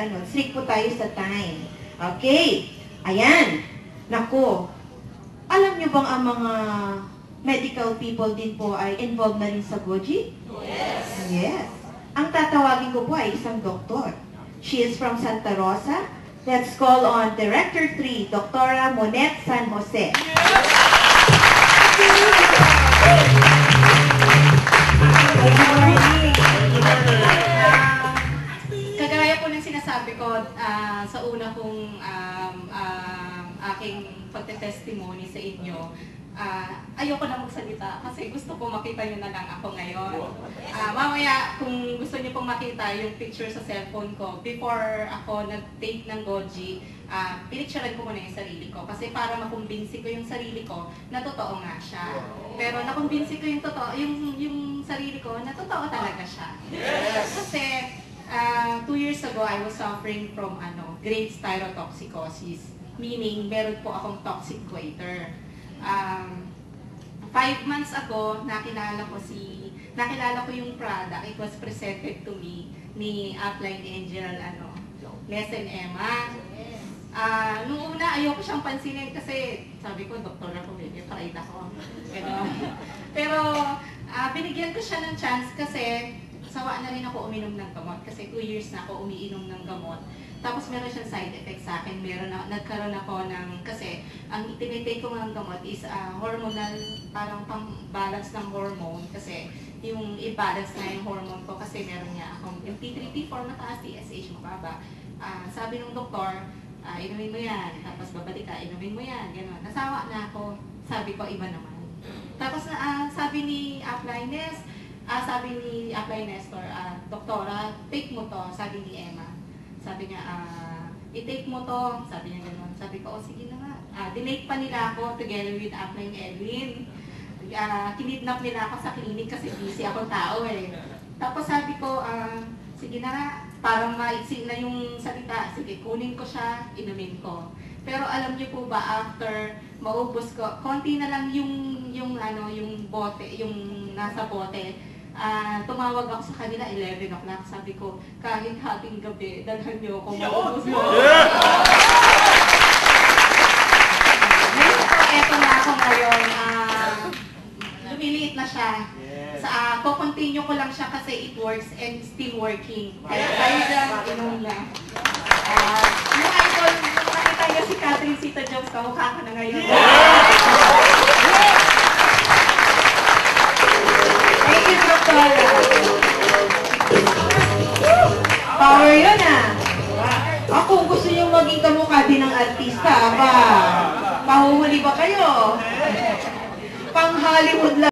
ano, strict po tayo sa time. Okay. Ayan. Naku. Alam niyo bang ang mga medical people din po ay involved na rin sa Goji? Yes. Yes. Ang tatawagin ko po ay isang doktor. She is from Santa Rosa. Let's call on Director 3, Dr. Monet San Jose. Kagaya po ng sinasabi ko sa una kong aking pagte-testimony sa inyo, ayoko na magsalita kasi gusto ko makita nyo na lang ako ngayon. Mamaya, kung gusto nyo pong makita yung picture sa cellphone ko, before ako nag-take ng Goji, pinicturean ko muna yung sarili ko kasi para makumbinsi ko yung sarili ko na totoo nga siya. Pero nakumbinsi ko yung totoo, yung sarili ko na totoo talaga siya. Kasi 2 years ago, I was suffering from grade styrotoxicosis. Meaning, meron po akong toxic goiter. 5 months ago, nakilala ko yung product. It was presented to me ni Upline Angel, Lesson Emma. Nung una, ayoko siyang pansinin kasi sabi ko, doktor ako, may pride ako. Pero, binigyan ko siya ng chance kasi sawa na rin ako uminom ng gamot kasi 2 years na ako umiinom ng gamot. Tapos meron siyang side effect sa akin. Nagkaroon ako kasi ang tinitake ko ng gamot is hormonal, parang pang-balance ng hormone kasi yung i-balance na yung hormone ko kasi meron niya akong yung T3, T4 mataas, TSH mababa. Sabi ng doktor, inumin mo yan, tapos babalik ka, inumin mo yan, gano'n. Nasawa na ako, sabi ko iba naman. Tapos sabi ni Upline Nestor, doktora, take mo to, sabi ni Emma. Sabi niya, i-take mo to. Sabi niya gano'n. Sabi ko, sige na nga. Dinate pa nila ako together with Upline Edwin. Kinidnap nila ako sa clinic kasi busy akong tao eh. Tapos sabi ko, sige na nga. Parang maiksi na yung salita. Sige, kunin ko siya, inumin ko. Pero alam niyo po ba, after maubos ko, konti na lang yung bote, yung nasa bote. Tumawag ako sa kanila 11 o'clock. Sabi ko, kahit hating gabi, dalhan niyo ako maubos mo. Ngayon po, eto na ako ngayon. Lumiliit na siya. Ko-continue ko lang siya kasi it works and still working. Kaya tayo dyan, inom na. Yung idol, nakita niyo si Catherine Zeta Jones, kamukha ko na ngayon. Power yun Ako, gusto nyo maging kamukha din ng artista, aba, mahuhuli ba kayo? Pang Hollywood lang.